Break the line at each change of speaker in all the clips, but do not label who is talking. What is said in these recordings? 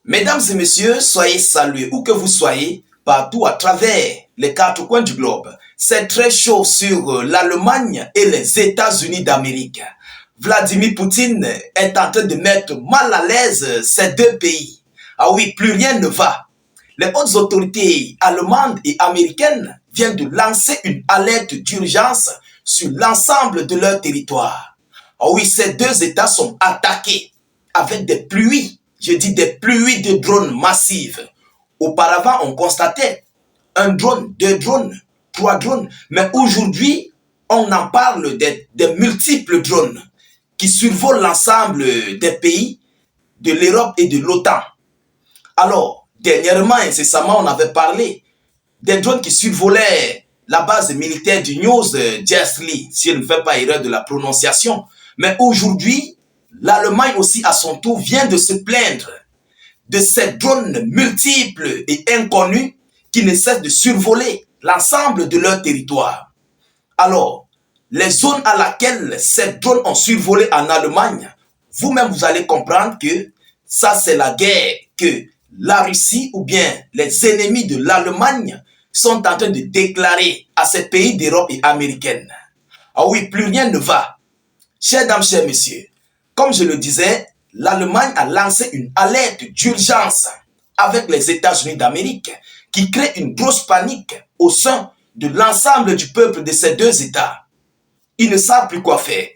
Mesdames et messieurs, soyez salués où que vous soyez, partout à travers les quatre coins du globe. C'est très chaud sur l'Allemagne et les États-Unis d'Amérique. Vladimir Poutine est en train de mettre mal à l'aise ces deux pays. Ah oui, plus rien ne va. Les hautes autorités allemandes et américaines viennent de lancer une alerte d'urgence sur l'ensemble de leur territoire. Ah oui, ces deux États sont attaqués avec des pluies, je dis des pluies de drones massives. Auparavant, on constatait un drone, deux drones, trois drones, mais aujourd'hui, on en parle des multiples drones qui survolent l'ensemble des pays de l'Europe et de l'OTAN. Alors, dernièrement, incessamment, on avait parlé des drones qui survolaient la base militaire du News Jersey, si je ne fais pas erreur de la prononciation. Mais aujourd'hui, l'Allemagne aussi, à son tour, vient de se plaindre de ces drones multiples et inconnus qui ne cessent de survoler l'ensemble de leur territoire. Alors, les zones à laquelle ces drones ont survolé en Allemagne, vous-même, vous allez comprendre que ça, c'est la guerre que la Russie ou bien les ennemis de l'Allemagne sont en train de déclarer à ces pays d'Europe et américaine. Ah oui, plus rien ne va. Chers dames, chers messieurs, comme je le disais, l'Allemagne a lancé une alerte d'urgence avec les États-Unis d'Amérique qui crée une grosse panique au sein de l'ensemble du peuple de ces deux États. Ils ne savent plus quoi faire.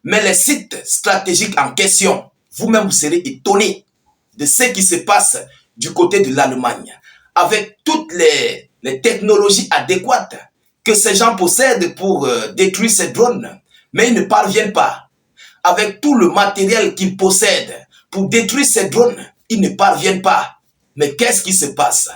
Mais les sites stratégiques en question, vous-même vous serez étonnés de ce qui se passe du côté de l'Allemagne, avec toutes les technologies adéquates que ces gens possèdent pour détruire ces drones, mais ils ne parviennent pas. Avec tout le matériel qu'ils possèdent pour détruire ces drones, ils ne parviennent pas. Mais qu'est-ce qui se passe?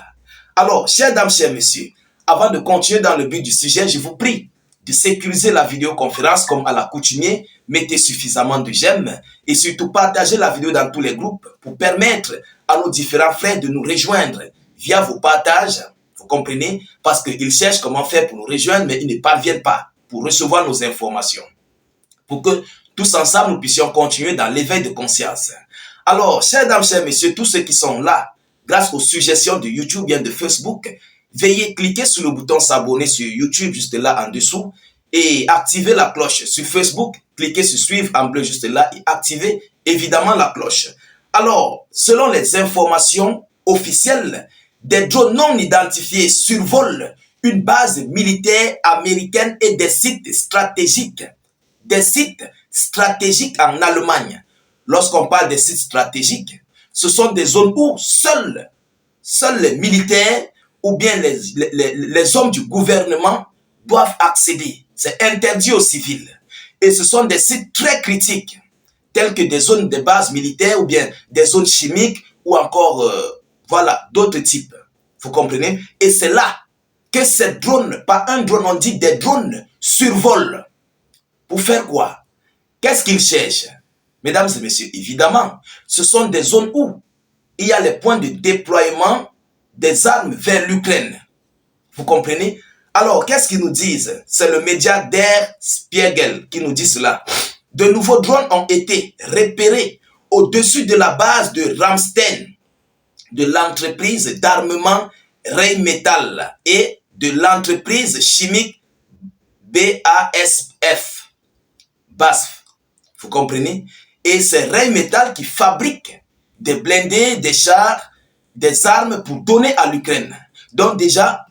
Alors, chers dames, chers messieurs, avant de continuer dans le but du sujet, je vous prie de sécuriser la vidéoconférence comme à l'accoutumée, mettez suffisamment de j'aime et surtout partagez la vidéo dans tous les groupes pour permettre à nos différents frères de nous rejoindre via vos partages, vous comprenez, parce qu'ils cherchent comment faire pour nous rejoindre, mais ils ne parviennent pas pour recevoir nos informations. Pour que tous ensemble, nous puissions continuer dans l'éveil de conscience. Alors, chers dames, chers messieurs, tous ceux qui sont là, grâce aux suggestions de YouTube et de Facebook, veuillez cliquer sur le bouton s'abonner sur YouTube juste là en dessous et activer la cloche. Sur Facebook, cliquez sur suivre en bleu juste là et activez évidemment la cloche. Alors, selon les informations officielles, des drones non identifiés survolent une base militaire américaine et des sites stratégiques. Des sites stratégiques en Allemagne. Lorsqu'on parle des sites stratégiques, ce sont des zones où seuls les militaires ou bien les hommes du gouvernement doivent accéder. C'est interdit aux civils. Et ce sont des sites très critiques, tels que des zones de base militaire ou bien des zones chimiques ou encore, voilà, d'autres types. Vous comprenez? Et c'est là que ces drones, pas un drone, on dit des drones, survolent. Pour faire quoi? Qu'est-ce qu'ils cherchent? Mesdames et messieurs, évidemment, ce sont des zones où il y a les points de déploiement des armes vers l'Ukraine. Vous comprenez? Alors, qu'est-ce qu'ils nous disent? C'est le média Der Spiegel qui nous dit cela. De nouveaux drones ont été repérés au-dessus de la base de Ramstein, de l'entreprise d'armement Rheinmetall et de l'entreprise chimique BASF. Vous comprenez? Et c'est Rheinmetall qui fabrique des blindés, des chars, des armes pour donner à l'Ukraine. Donc déjà,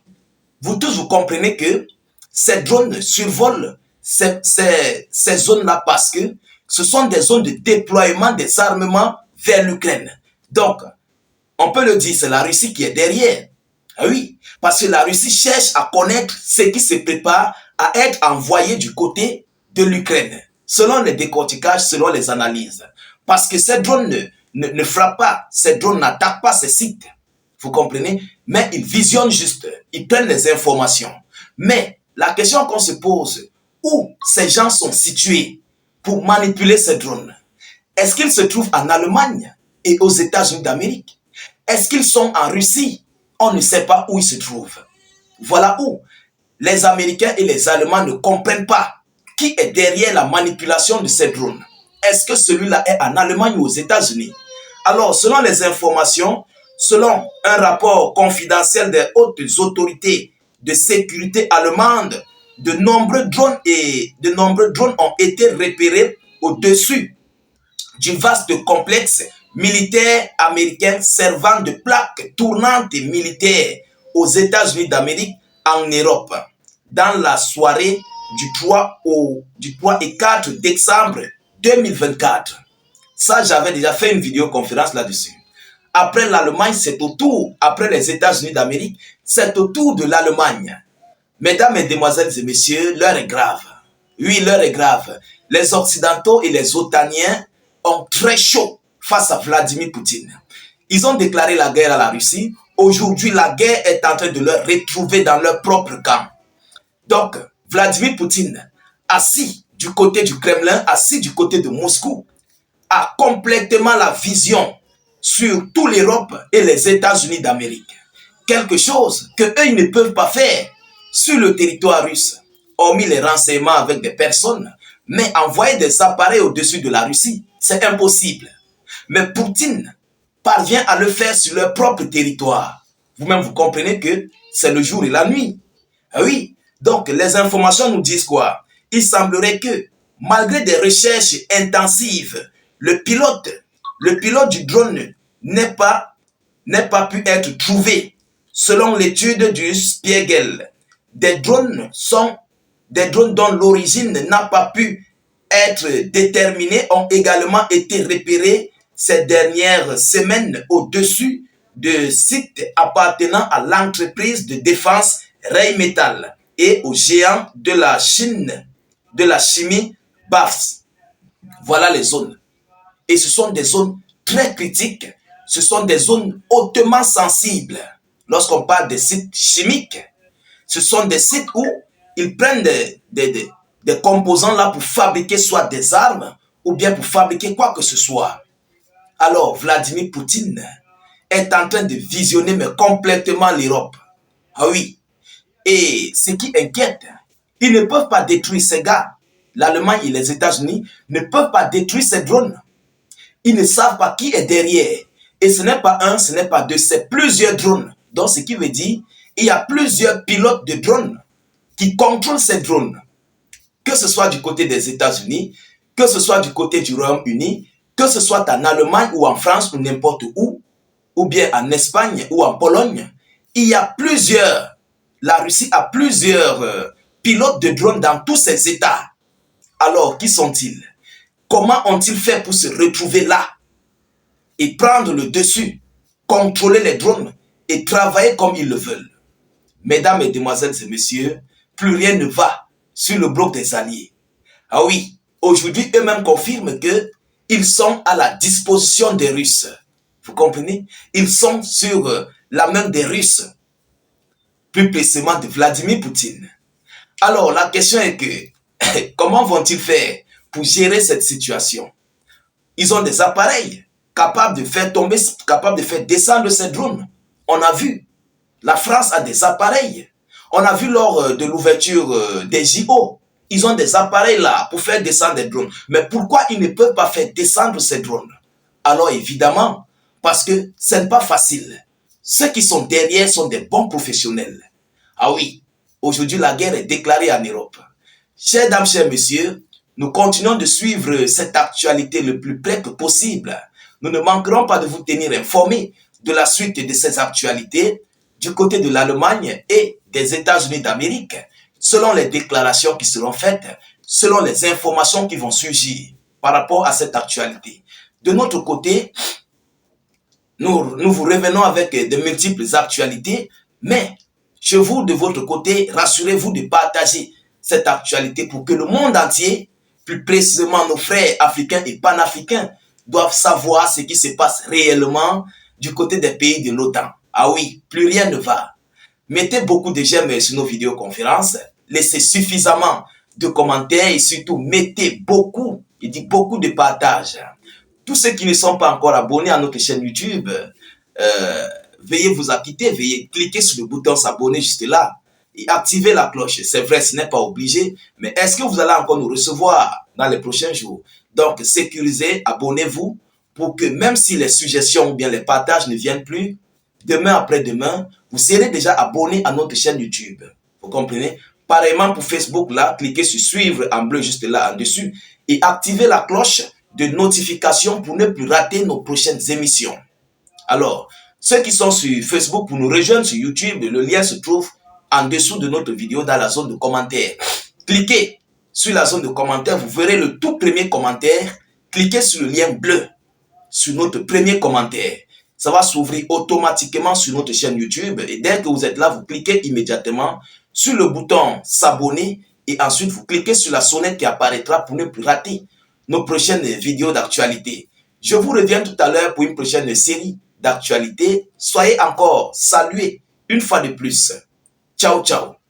vous tous vous comprenez que ces drones survolent ces zones-là parce que ce sont des zones de déploiement des armements vers l'Ukraine. Donc, on peut le dire, c'est la Russie qui est derrière. Ah oui, parce que la Russie cherche à connaître ce qui se prépare à être envoyé du côté de l'Ukraine, selon les décorticages, selon les analyses. Parce que ces drones ne frappent pas, ces drones n'attaquent pas ces sites. Vous comprenez? Mais ils visionnent juste, ils prennent les informations. Mais la question qu'on se pose, où ces gens sont situés pour manipuler ces drones? Est-ce qu'ils se trouvent en Allemagne et aux États-Unis d'Amérique? Est-ce qu'ils sont en Russie? On ne sait pas où ils se trouvent. Voilà où les Américains et les Allemands ne comprennent pas qui est derrière la manipulation de ces drones. Est-ce que celui-là est en Allemagne ou aux États-Unis? Alors, selon les informations, Selon un rapport confidentiel des hautes autorités de sécurité allemandes, de nombreux drones ont été repérés au-dessus du vaste complexe militaire américain servant de plaque tournante militaire aux États-Unis d'Amérique en Europe. Dans la soirée du 3 et 4 décembre 2024. Ça, j'avais déjà fait une vidéoconférence là-dessus. Après l'Allemagne, c'est au tour, après les États-Unis d'Amérique, c'est au tour de l'Allemagne. Mesdames, Mesdemoiselles et Messieurs, l'heure est grave. Oui, l'heure est grave. Les Occidentaux et les Otaniens ont très chaud face à Vladimir Poutine. Ils ont déclaré la guerre à la Russie. Aujourd'hui, la guerre est en train de leur retrouver dans leur propre camp. Donc, Vladimir Poutine, assis du côté du Kremlin, assis du côté de Moscou, a complètement la vision sur toute l'Europe et les États-Unis d'Amérique. Quelque chose qu'eux, ils ne peuvent pas faire sur le territoire russe, hormis les renseignements avec des personnes, mais envoyer des appareils au-dessus de la Russie, c'est impossible. Mais Poutine parvient à le faire sur leur propre territoire. Vous-même, vous comprenez que c'est le jour et la nuit. Ah oui, donc les informations nous disent quoi? Il semblerait que, malgré des recherches intensives, le pilote du drone n'est pas pu être trouvé. Selon l'étude du Spiegel, des drones dont l'origine n'a pas pu être déterminée ont également été repérés ces dernières semaines au-dessus de sites appartenant à l'entreprise de défense Rheinmetall et au géant de la chimie BASF. Voilà les zones. Et ce sont des zones très critiques. Ce sont des zones hautement sensibles. Lorsqu'on parle des sites chimiques, ce sont des sites où ils prennent des composants là pour fabriquer soit des armes ou bien pour fabriquer quoi que ce soit. Alors, Vladimir Poutine est en train de visionner mais complètement l'Europe. Ah oui. Et ce qui inquiète, ils ne peuvent pas détruire ces gars. L'Allemagne et les États-Unis ne peuvent pas détruire ces drones. Ils ne savent pas qui est derrière. Et ce n'est pas un, ce n'est pas deux, c'est plusieurs drones. Donc, ce qui veut dire, il y a plusieurs pilotes de drones qui contrôlent ces drones. Que ce soit du côté des États-Unis, que ce soit du côté du Royaume-Uni, que ce soit en Allemagne ou en France ou n'importe où, ou bien en Espagne ou en Pologne, il y a la Russie a plusieurs pilotes de drones dans tous ces États. Alors, qui sont-ils? Comment ont-ils fait pour se retrouver là et prendre le dessus, contrôler les drones et travailler comme ils le veulent? Mesdames, Mesdemoiselles et Messieurs, plus rien ne va sur le bloc des Alliés. Ah oui, aujourd'hui, eux-mêmes confirment qu'ils sont à la disposition des Russes. Vous comprenez? Ils sont sur la main des Russes, plus précisément de Vladimir Poutine. Alors, la question est que, comment vont-ils faire pour gérer cette situation? Ils ont des appareils capables de faire tomber, capables de faire descendre ces drones. On a vu, la France a des appareils. On a vu lors de l'ouverture des JO, ils ont des appareils là pour faire descendre des drones. Mais pourquoi ils ne peuvent pas faire descendre ces drones? Alors évidemment, parce que ce n'est pas facile. Ceux qui sont derrière sont des bons professionnels. Ah oui, aujourd'hui la guerre est déclarée en Europe. Chers dames, chers messieurs, nous continuons de suivre cette actualité le plus près que possible. Nous ne manquerons pas de vous tenir informés de la suite de ces actualités du côté de l'Allemagne et des États-Unis d'Amérique, selon les déclarations qui seront faites, selon les informations qui vont surgir par rapport à cette actualité. De notre côté, nous vous revenons avec de multiples actualités, mais chez vous, de votre côté, rassurez-vous de partager cette actualité pour que le monde entier, plus précisément nos frères africains et panafricains, doivent savoir ce qui se passe réellement du côté des pays de l'OTAN. Ah oui, plus rien ne va. Mettez beaucoup de j'aime sur nos vidéoconférences, laissez suffisamment de commentaires et surtout mettez beaucoup, il dit beaucoup de partage. Tous ceux qui ne sont pas encore abonnés à notre chaîne YouTube, veuillez vous acquitter, veuillez cliquer sur le bouton s'abonner juste là et activer la cloche. C'est vrai, ce n'est pas obligé, mais est-ce que vous allez encore nous recevoir dans les prochains jours? Donc, sécurisez, abonnez-vous pour que même si les suggestions ou bien les partages ne viennent plus, demain après-demain, vous serez déjà abonné à notre chaîne YouTube. Vous comprenez? Pareillement pour Facebook, là, cliquez sur suivre en bleu juste là en dessus et activez la cloche de notification pour ne plus rater nos prochaines émissions. Alors, ceux qui sont sur Facebook pour nous rejoindre sur YouTube, le lien se trouve en dessous de notre vidéo dans la zone de commentaires. Cliquez sur la zone de commentaires, vous verrez le tout premier commentaire. Cliquez sur le lien bleu sur notre premier commentaire. Ça va s'ouvrir automatiquement sur notre chaîne YouTube et dès que vous êtes là, vous cliquez immédiatement sur le bouton s'abonner et ensuite vous cliquez sur la sonnette qui apparaîtra pour ne plus rater nos prochaines vidéos d'actualité. Je vous reviens tout à l'heure pour une prochaine série d'actualités. Soyez encore salués une fois de plus. Ciao, ciao.